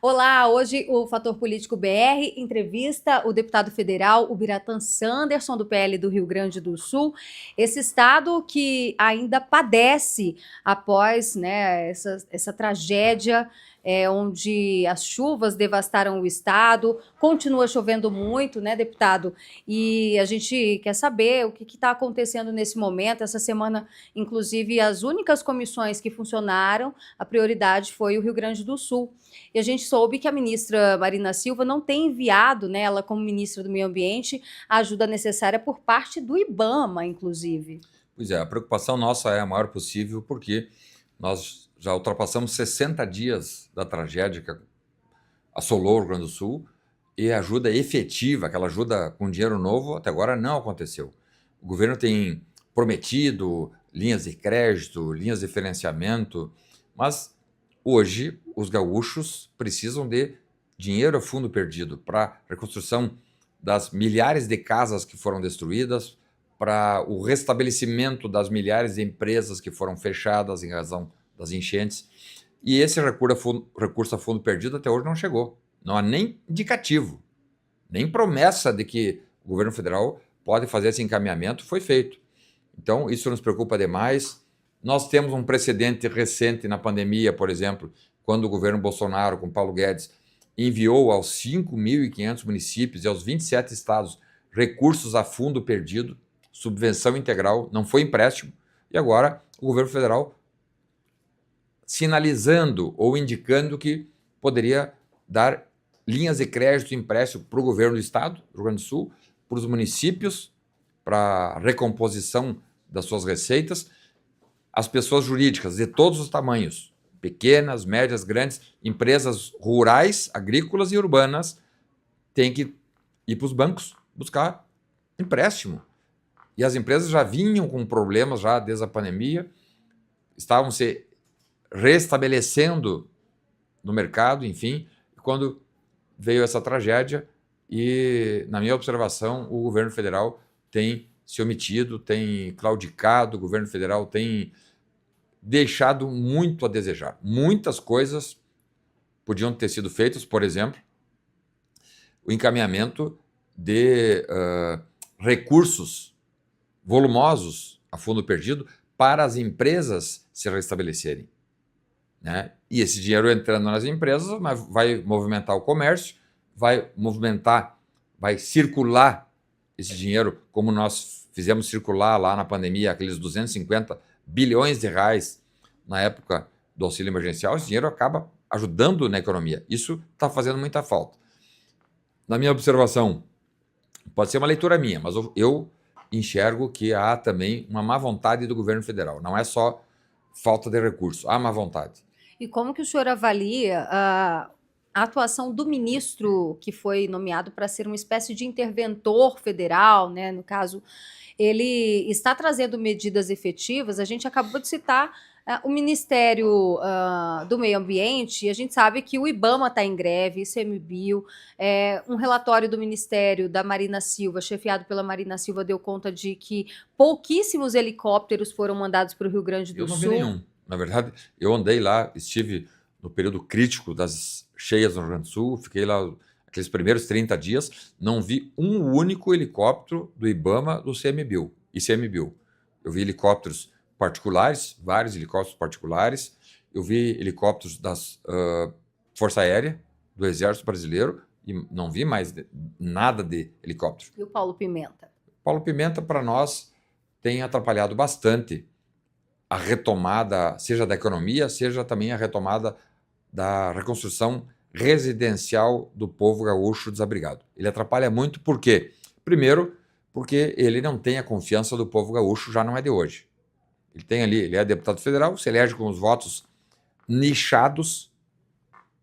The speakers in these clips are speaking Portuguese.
Olá, hoje o Fator Político BR entrevista o deputado federal Ubiratan Sanderson, do PL do Rio Grande do Sul, esse estado que ainda padece após, né, essa tragédia, onde as chuvas devastaram o estado, continua chovendo muito, né, deputado? E a gente quer saber o que está acontecendo nesse momento. Essa semana, inclusive, as únicas comissões que funcionaram, a prioridade foi o Rio Grande do Sul. E a gente soube que a ministra Marina Silva não tem enviado, né, ela como ministra do Meio Ambiente, a ajuda necessária por parte do IBAMA, inclusive. Pois é, a preocupação nossa é a maior possível, porque nós já ultrapassamos 60 dias da tragédia que assolou o Rio Grande do Sul e a ajuda efetiva, aquela ajuda com dinheiro novo, até agora não aconteceu. O governo tem prometido linhas de crédito, linhas de financiamento, mas hoje os gaúchos precisam de dinheiro a fundo perdido para reconstrução das milhares de casas que foram destruídas, para o restabelecimento das milhares de empresas que foram fechadas em razão das enchentes. E esse recurso a fundo perdido até hoje não chegou. Não há nem indicativo, nem promessa de que o governo federal pode fazer esse encaminhamento foi feito. Então, isso nos preocupa demais. Nós temos um precedente recente na pandemia, por exemplo, quando o governo Bolsonaro, com Paulo Guedes, enviou aos 5.500 municípios e aos 27 estados recursos a fundo perdido, subvenção integral, não foi empréstimo, e agora o governo federal sinalizando ou indicando que poderia dar linhas de crédito e empréstimo para o governo do estado, do Rio Grande do Sul, para os municípios, para a recomposição das suas receitas, as pessoas jurídicas de todos os tamanhos, pequenas, médias, grandes, empresas rurais, agrícolas e urbanas, têm que ir para os bancos buscar empréstimo. E as empresas já vinham com problemas já desde a pandemia, estavam se restabelecendo no mercado, enfim, quando veio essa tragédia e, na minha observação, o governo federal tem se omitido, tem claudicado, o governo federal tem deixado muito a desejar. Muitas coisas podiam ter sido feitas, por exemplo, o encaminhamento de recursos volumosos a fundo perdido para as empresas se restabelecerem, né? E esse dinheiro entrando nas empresas vai movimentar o comércio, vai circular esse dinheiro, como nós fizemos circular lá na pandemia, aqueles 250 bilhões de reais na época do auxílio emergencial. Esse dinheiro acaba ajudando na economia. Isso está fazendo muita falta. Na minha observação, pode ser uma leitura minha, mas eu enxergo que há também uma má vontade do governo federal. Não é só falta de recurso, há má vontade. E como que o senhor avalia a atuação do ministro que foi nomeado para ser uma espécie de interventor federal, né? No caso, ele está trazendo medidas efetivas. A gente acabou de citar o Ministério do Meio Ambiente, e a gente sabe que o IBAMA está em greve, ICMBio, um relatório do Ministério da Marina Silva, chefiado pela Marina Silva, deu conta de que pouquíssimos helicópteros foram mandados para o Rio Grande do Eu não vi Sul. nenhum. Na verdade, eu andei lá, estive no período crítico das cheias no Rio Grande do Sul, fiquei lá aqueles primeiros 30 dias, não vi um único helicóptero do IBAMA do ICMBio. Eu vi helicópteros particulares, vários helicópteros particulares, eu vi helicópteros da Força Aérea, do Exército Brasileiro, e não vi mais nada de helicóptero. E o Paulo Pimenta? Paulo Pimenta, para nós, tem atrapalhado bastante a retomada, seja da economia, seja também a retomada da reconstrução residencial do povo gaúcho desabrigado. Ele atrapalha muito por quê? Primeiro, porque ele não tem a confiança do povo gaúcho, já não é de hoje. Ele tem ali, ele é deputado federal, se elege com os votos nichados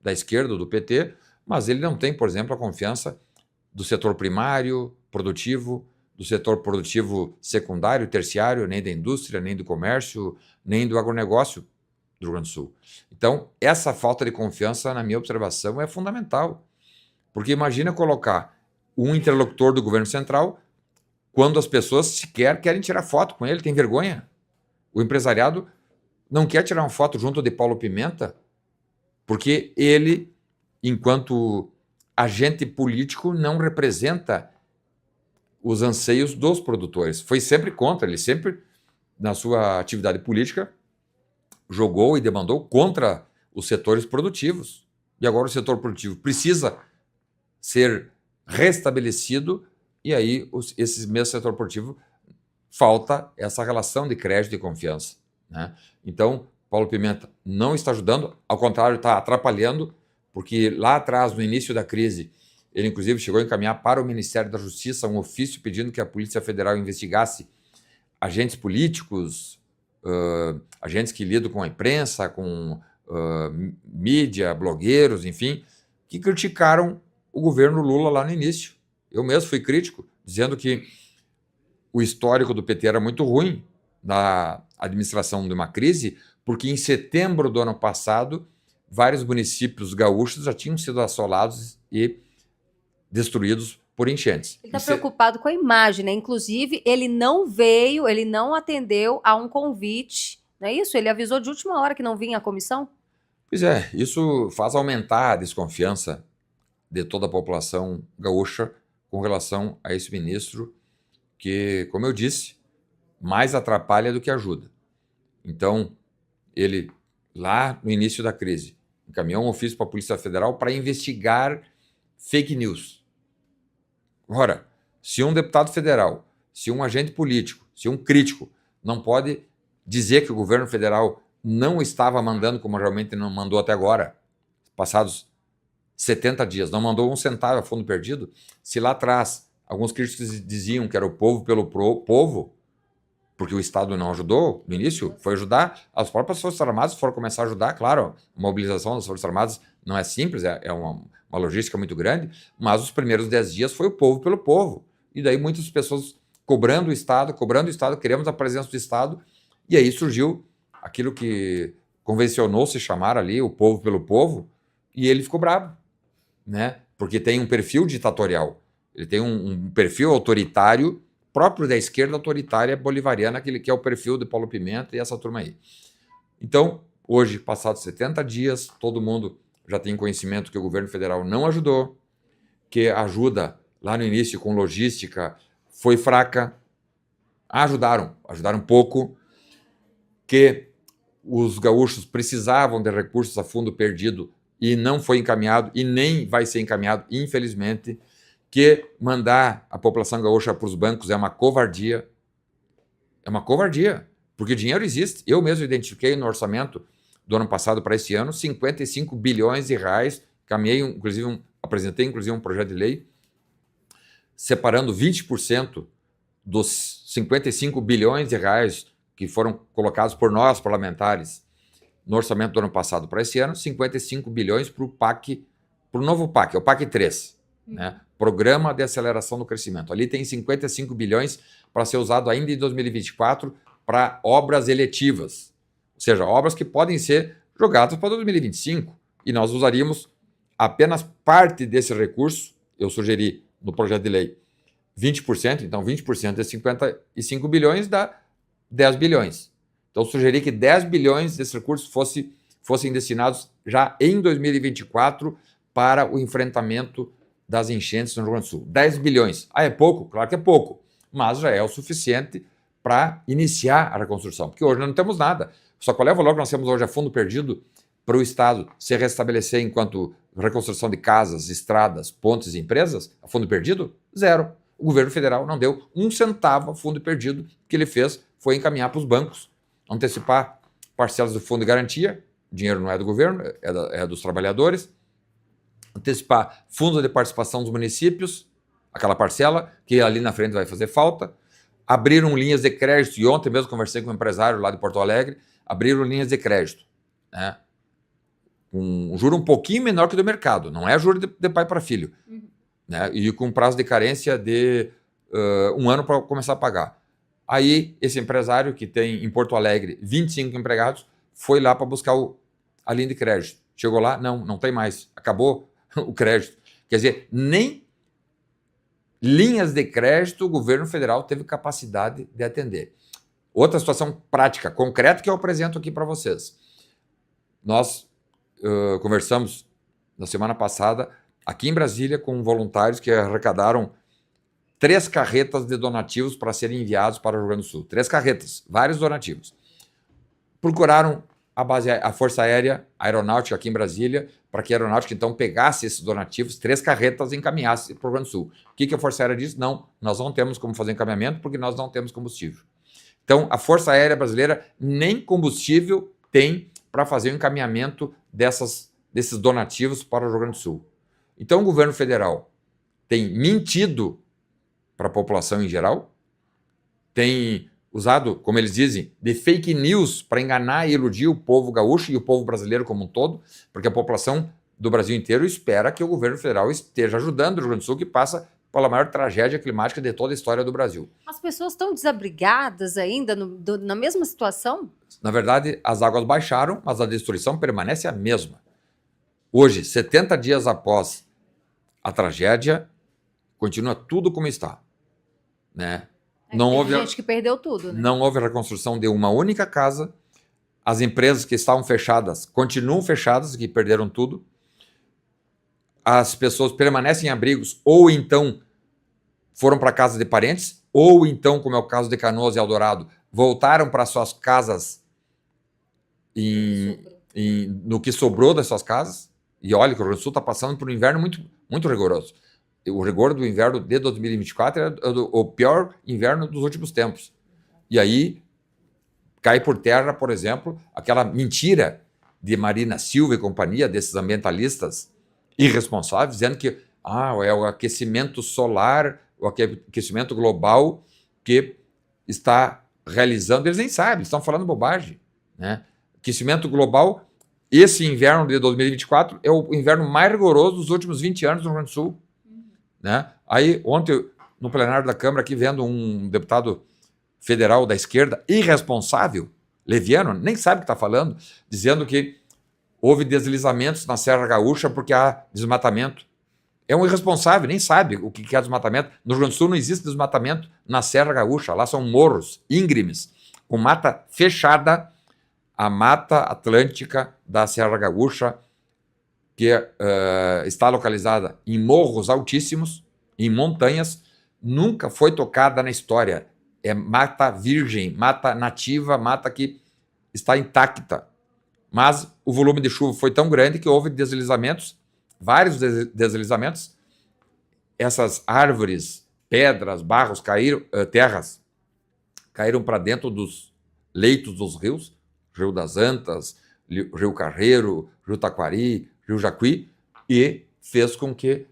da esquerda, do PT, mas ele não tem, por exemplo, a confiança do setor primário, produtivo, do setor produtivo secundário, terciário, nem da indústria, nem do comércio, nem do agronegócio do Rio Grande do Sul. Então, essa falta de confiança, na minha observação, é fundamental. Porque imagina colocar um interlocutor do governo central quando as pessoas sequer querem tirar foto com ele, tem vergonha. O empresariado não quer tirar uma foto junto de Paulo Pimenta porque ele enquanto agente político, não representa os anseios dos produtores. Foi sempre contra, ele sempre, na sua atividade política, jogou e demandou contra os setores produtivos. E agora o setor produtivo precisa ser restabelecido e aí esse mesmo setor produtivo falta essa relação de crédito e confiança, né? Então, Paulo Pimenta não está ajudando, ao contrário, está atrapalhando, porque lá atrás, no início da crise, ele inclusive chegou a encaminhar para o Ministério da Justiça um ofício pedindo que a Polícia Federal investigasse agentes políticos, agentes que lidam com a imprensa, com mídia, blogueiros, enfim, que criticaram o governo Lula lá no início. Eu mesmo fui crítico, dizendo que o histórico do PT era muito ruim na administração de uma crise, porque em setembro do ano passado, vários municípios gaúchos já tinham sido assolados e destruídos por enchentes. Ele está preocupado com a imagem, né? Inclusive, ele não veio, ele não atendeu a um convite, não é isso? Ele avisou de última hora que não vinha à comissão? Pois é, isso faz aumentar a desconfiança de toda a população gaúcha com relação a esse ministro que, como eu disse, mais atrapalha do que ajuda. Então, ele, lá no início da crise, encaminhou um ofício para a Polícia Federal para investigar fake news. Ora, se um deputado federal, se um agente político, se um crítico não pode dizer que o governo federal não estava mandando, como realmente não mandou até agora, passados 70 dias, não mandou um centavo a fundo perdido, se lá atrás alguns críticos diziam que era o povo pelo povo, porque o Estado não ajudou no início, foi ajudar, as próprias Forças Armadas foram começar a ajudar, claro, a mobilização das Forças Armadas não é simples, é uma logística muito grande, mas os primeiros 10 dias foi o povo pelo povo, e daí muitas pessoas cobrando o Estado, queremos a presença do Estado, e aí surgiu aquilo que convencionou se chamar ali o povo pelo povo, e ele ficou bravo, né? Porque tem um perfil ditatorial, ele tem um perfil autoritário próprio da esquerda autoritária bolivariana, que é o perfil de Paulo Pimenta e essa turma aí. Então, hoje, passados 70 dias, todo mundo já tem conhecimento que o governo federal não ajudou, que a ajuda lá no início com logística foi fraca, ajudaram pouco, que os gaúchos precisavam de recursos a fundo perdido e não foi encaminhado e nem vai ser encaminhado, infelizmente, que mandar a população gaúcha para os bancos é uma covardia. É uma covardia, porque dinheiro existe. Eu mesmo identifiquei no orçamento do ano passado para esse ano 55 bilhões de reais, apresentei inclusive um projeto de lei separando 20% dos 55 bilhões de reais que foram colocados por nós, parlamentares, no orçamento do ano passado para esse ano, 55 bilhões para o PAC, para o novo PAC, é o PAC 3, né? Programa de Aceleração do Crescimento. Ali tem 55 bilhões para ser usado ainda em 2024 para obras eletivas, ou seja, obras que podem ser jogadas para 2025, e nós usaríamos apenas parte desse recurso. Eu sugeri no projeto de lei 20%, então 20% de 55 bilhões dá 10 bilhões. Então, eu sugeri que 10 bilhões desses recursos fossem destinados já em 2024 para o enfrentamento das enchentes no Rio Grande do Sul. 10 bilhões. Ah, é pouco? Claro que é pouco, mas já é o suficiente para iniciar a reconstrução, porque hoje nós não temos nada. Só qual é o valor que nós temos hoje a fundo perdido para o Estado se restabelecer enquanto reconstrução de casas, estradas, pontes e empresas? A fundo perdido? Zero. O governo federal não deu um centavo a fundo perdido. O que ele fez foi encaminhar para os bancos, antecipar parcelas do fundo de garantia, o dinheiro não é do governo, é dos trabalhadores, antecipar fundo de participação dos municípios, aquela parcela que ali na frente vai fazer falta, abriram linhas de crédito, e ontem mesmo conversei com um empresário lá de Porto Alegre, abriram linhas de crédito, né? Com um juro um pouquinho menor que o do mercado, não é juro de pai para filho, né? E com prazo de carência de 1 ano para começar a pagar. Aí esse empresário que tem em Porto Alegre 25 empregados foi lá para buscar a linha de crédito. Chegou lá, não tem mais, acabou o crédito. Quer dizer, nem linhas de crédito o governo federal teve capacidade de atender. Outra situação prática, concreta, que eu apresento aqui para vocês. Nós conversamos na semana passada, aqui em Brasília, com voluntários que arrecadaram 3 carretas de donativos para serem enviados para o Rio Grande do Sul. 3 carretas, vários donativos. Procuraram a Força Aérea, a Aeronáutica aqui em Brasília, para que a Aeronáutica então pegasse esses donativos, 3 carretas e encaminhasse para o Rio Grande do Sul. O que a Força Aérea disse? Não, nós não temos como fazer encaminhamento porque nós não temos combustível. Então, a Força Aérea Brasileira nem combustível tem para fazer o encaminhamento desses donativos para o Rio Grande do Sul. Então, o governo federal tem mentido para a população em geral, tem usado, como eles dizem, de fake news para enganar e iludir o povo gaúcho e o povo brasileiro como um todo, porque a população do Brasil inteiro espera que o governo federal esteja ajudando o Rio Grande do Sul, que passa pela maior tragédia climática de toda a história do Brasil. As pessoas estão desabrigadas ainda na mesma situação? Na verdade, as águas baixaram, mas a destruição permanece a mesma. Hoje, 70 dias após a tragédia, continua tudo como está, né? Não houve gente que perdeu tudo, né? Não houve reconstrução de uma única casa. As empresas que estavam fechadas continuam fechadas, que perderam tudo. As pessoas permanecem em abrigos ou então foram para casa de parentes, ou então, como é o caso de Canoas e Eldorado, voltaram para suas casas no que sobrou das suas casas. E olha que o Rio Grande do Sul está passando por um inverno muito, muito rigoroso. O rigor do inverno de 2024 é o pior inverno dos últimos tempos. E aí cai por terra, por exemplo, aquela mentira de Marina Silva e companhia, desses ambientalistas irresponsáveis, dizendo que é o aquecimento solar, o aquecimento global que está realizando. Eles nem sabem, estão falando bobagem, né? Aquecimento global, esse inverno de 2024 é o inverno mais rigoroso dos últimos 20 anos no Rio Grande do Sul. Né? Aí, ontem, no plenário da Câmara, aqui vendo um deputado federal da esquerda, irresponsável, leviano, nem sabe o que está falando, dizendo que houve deslizamentos na Serra Gaúcha porque há desmatamento. É um irresponsável, nem sabe o que é desmatamento. No Rio Grande do Sul não existe desmatamento na Serra Gaúcha, lá são morros íngremes, com mata fechada, a Mata Atlântica da Serra Gaúcha, que está localizada em morros altíssimos, em montanhas, nunca foi tocada na história. É mata virgem, mata nativa, mata que está intacta. Mas o volume de chuva foi tão grande que houve deslizamentos, vários deslizamentos. Essas árvores, pedras, barros, terras, caíram para dentro dos leitos dos rios, Rio das Antas, Rio Carreiro, Rio Taquari, Rio Jacuí, e fez com que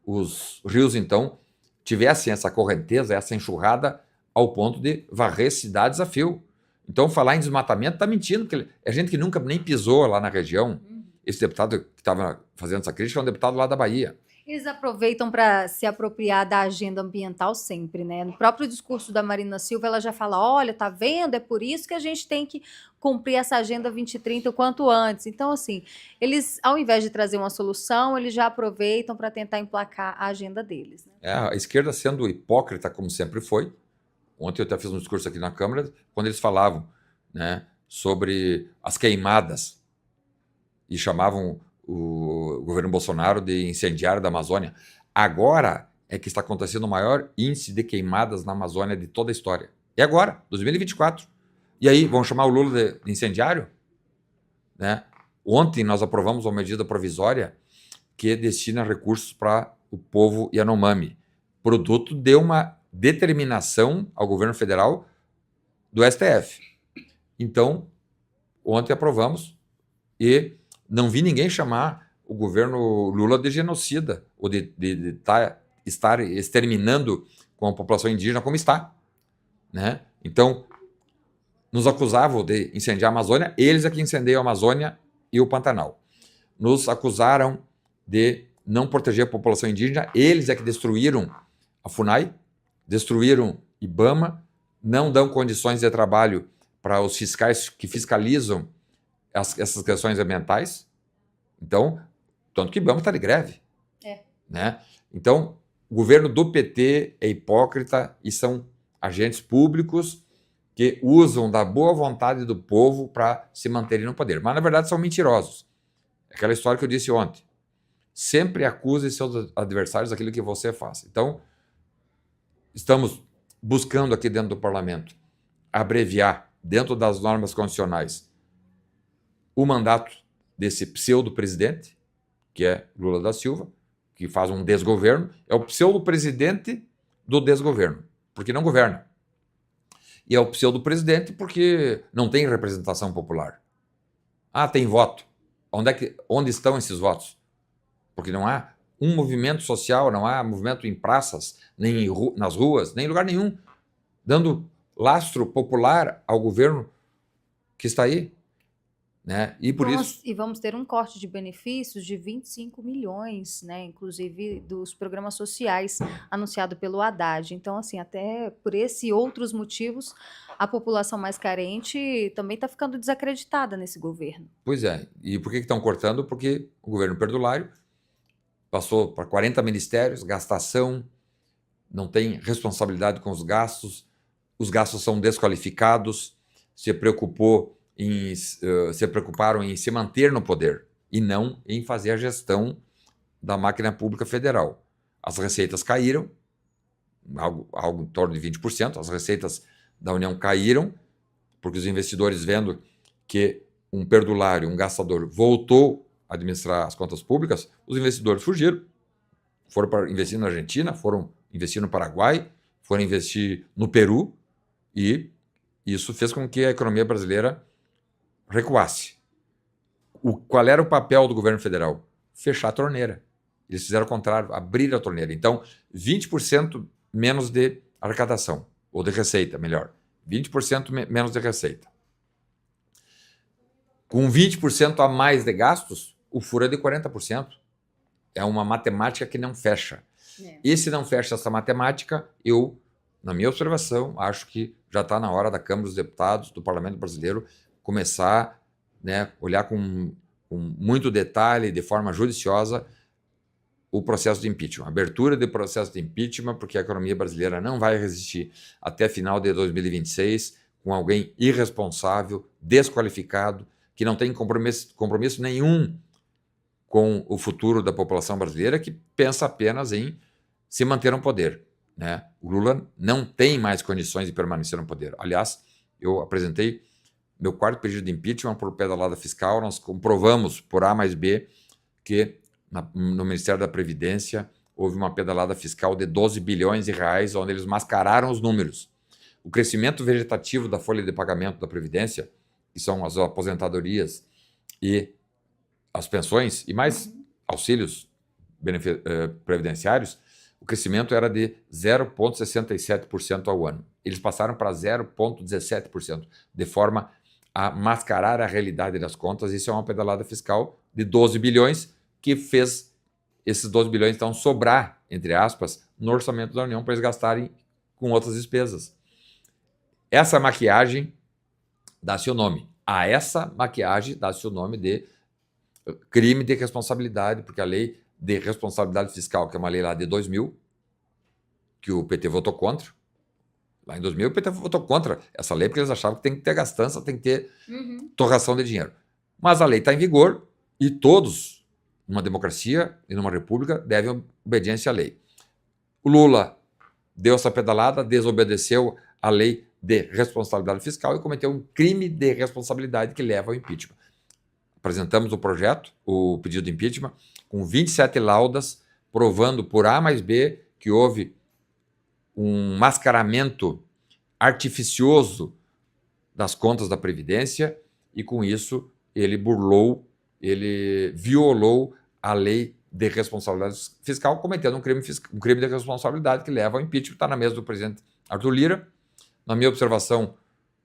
os rios, então, tivessem essa correnteza, essa enxurrada, ao ponto de varrer cidades a fio. Então, falar em desmatamento está mentindo, porque é gente que nunca nem pisou lá na região. Esse deputado que estava fazendo essa crítica é um deputado lá da Bahia. Eles aproveitam para se apropriar da agenda ambiental sempre, né? No próprio discurso da Marina Silva, ela já fala, olha, tá vendo? É por isso que a gente tem que cumprir essa agenda 2030 o quanto antes. Então, assim, eles, ao invés de trazer uma solução, eles já aproveitam para tentar emplacar a agenda deles, né? A esquerda sendo hipócrita, como sempre foi. Ontem eu até fiz um discurso aqui na Câmara, quando eles falavam, né, sobre as queimadas e chamavam o governo Bolsonaro de incendiário da Amazônia. Agora é que está acontecendo o maior índice de queimadas na Amazônia de toda a história. E agora, 2024. E aí, vão chamar o Lula de incendiário? Né? Ontem nós aprovamos uma medida provisória que destina recursos para o povo Yanomami, produto de uma determinação ao governo federal do STF. Então, ontem aprovamos e não vi ninguém chamar o governo Lula de genocida ou de estar exterminando com a população indígena como está, né? Então, nos acusavam de incendiar a Amazônia, eles é que incendiam a Amazônia e o Pantanal. Nos acusaram de não proteger a população indígena, eles é que destruíram a FUNAI, destruíram IBAMA, não dão condições de trabalho para os fiscais que fiscalizam essas questões ambientais. Então, tanto que IBAMA está de greve. Né? Então, o governo do PT é hipócrita e são agentes públicos que usam da boa vontade do povo para se manterem no poder. Mas, na verdade, são mentirosos. Aquela história que eu disse ontem. Sempre acuse seus adversários daquilo que você faz. Então, estamos buscando aqui dentro do parlamento abreviar, dentro das normas constitucionais, o mandato desse pseudo-presidente, que é Lula da Silva, que faz um desgoverno, é o pseudo-presidente do desgoverno, porque não governa. E é o pseudo-presidente porque não tem representação popular. Ah, tem voto. Onde estão esses votos? Porque não há um movimento social, não há movimento em praças, nem nas ruas, nem em lugar nenhum, dando lastro popular ao governo que está aí. Né? E por isso... E vamos ter um corte de benefícios de 25 milhões, né? Inclusive dos programas sociais anunciado pelo Haddad. Então, assim, até por esse e outros motivos, a população mais carente também está ficando desacreditada nesse governo. Pois é. E por que estão cortando? Porque o governo Perdulário passou para 40 ministérios, gastação, não tem responsabilidade com os gastos são desqualificados, se preocuparam em se manter no poder e não em fazer a gestão da máquina pública federal. As receitas caíram, algo em torno de 20%, as receitas da União caíram, porque os investidores, vendo que um perdulário, um gastador, voltou a administrar as contas públicas, os investidores fugiram, foram para investir na Argentina, foram investir no Paraguai, foram investir no Peru, e isso fez com que a economia brasileira recuasse. Qual era o papel do governo federal? Fechar a torneira. Eles fizeram o contrário, abrir a torneira. Então, 20% menos de arrecadação, ou de receita, melhor. 20% menos de receita. Com 20% a mais de gastos, o furo é de 40%. É uma matemática que não fecha. E se não fecha essa matemática, eu, na minha observação, acho que já está na hora da Câmara dos Deputados, do Parlamento Brasileiro, começar, né, olhar com muito detalhe, de forma judiciosa, o processo de impeachment. Abertura de processo de impeachment, porque a economia brasileira não vai resistir até final de 2026 com alguém irresponsável, desqualificado, que não tem compromisso nenhum com o futuro da população brasileira, que pensa apenas em se manter no poder. Né? O Lula não tem mais condições de permanecer no poder. Aliás, eu apresentei meu quarto pedido de impeachment por pedalada fiscal. Nós comprovamos por A mais B que no Ministério da Previdência houve uma pedalada fiscal de 12 bilhões de reais, onde eles mascararam os números. O crescimento vegetativo da folha de pagamento da Previdência, que são as aposentadorias e as pensões, e mais auxílios previdenciários, o crescimento era de 0,67% ao ano. Eles passaram para 0,17%, de forma a mascarar a realidade das contas. Isso é uma pedalada fiscal de 12 bilhões, que fez esses 12 bilhões, então, sobrar, entre aspas, no orçamento da União para eles gastarem com outras despesas. Essa maquiagem dá-se o nome. A essa maquiagem dá-se o nome de crime de responsabilidade, porque a lei de responsabilidade fiscal, que é uma lei lá de 2000, que o PT votou contra. Lá em 2000, o PT votou contra essa lei, porque eles achavam que tem que ter gastança, tem que ter torração de dinheiro. Mas a lei está em vigor e todos, numa democracia e numa república, devem obediência à lei. O Lula deu essa pedalada, desobedeceu a lei de responsabilidade fiscal e cometeu um crime de responsabilidade que leva ao impeachment. Apresentamos o projeto, o pedido de impeachment, com 27 laudas, provando por A mais B que houve um mascaramento artificioso das contas da Previdência e, com isso, ele violou a lei de responsabilidade fiscal, cometendo um crime de responsabilidade que leva ao impeachment. Está na mesa do presidente Arthur Lira. Na minha observação,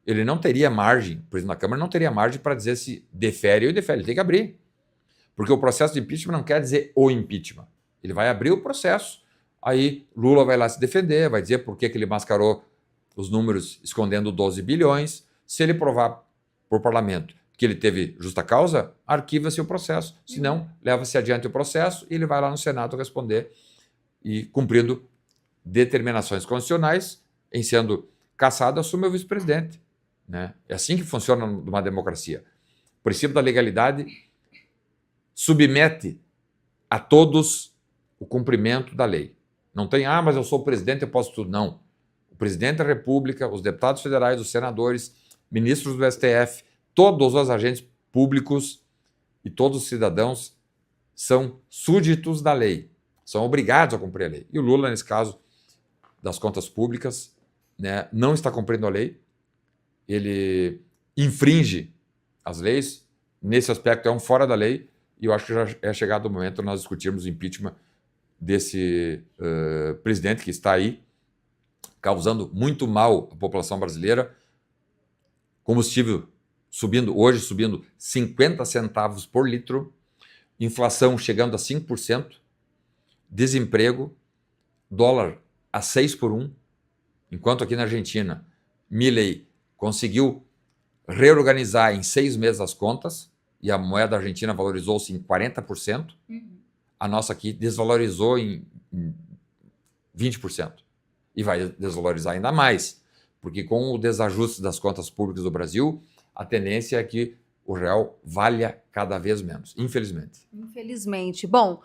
ele não teria margem, o presidente da Câmara não teria margem para dizer se defere ou indefere, ele tem que abrir. Porque o processo de impeachment não quer dizer o impeachment. Ele vai abrir o processo, aí Lula vai lá se defender, vai dizer por que ele mascarou os números escondendo 12 bilhões. Se ele provar por parlamento que ele teve justa causa, arquiva-se o processo. Se não, leva-se adiante o processo e ele vai lá no Senado responder e, cumprindo determinações constitucionais, em sendo cassado, assume o vice-presidente. Né? É assim que funciona numa democracia. O princípio da legalidade submete a todos o cumprimento da lei. Não tem, mas eu sou o presidente, eu posso tudo. Não. O presidente da República, os deputados federais, os senadores, ministros do STF, todos os agentes públicos e todos os cidadãos são súditos da lei, são obrigados a cumprir a lei. E o Lula, nesse caso das contas públicas, né, não está cumprindo a lei, ele infringe as leis, nesse aspecto é um fora da lei, e eu acho que já é chegado o momento de nós discutirmos o impeachment desse presidente que está aí, causando muito mal à população brasileira, combustível hoje subindo 50 centavos por litro, inflação chegando a 5%, desemprego, dólar a 6 por 1, enquanto aqui na Argentina, Milei conseguiu reorganizar em 6 meses as contas e a moeda argentina valorizou-se em 40%, a nossa aqui desvalorizou em 20%. E vai desvalorizar ainda mais, porque com o desajuste das contas públicas do Brasil, a tendência é que o real valha cada vez menos, infelizmente. Infelizmente. Bom,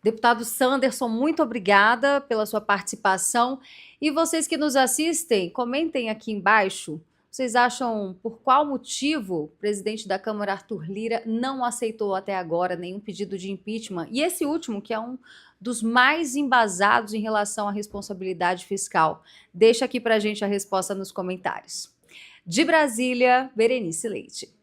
deputado Sanderson, muito obrigada pela sua participação. E vocês que nos assistem, comentem aqui embaixo. Vocês acham por qual motivo o presidente da Câmara, Arthur Lira, não aceitou até agora nenhum pedido de impeachment? E esse último, que é um dos mais embasados em relação à responsabilidade fiscal. Deixa aqui pra gente a resposta nos comentários. De Brasília, Berenice Leite.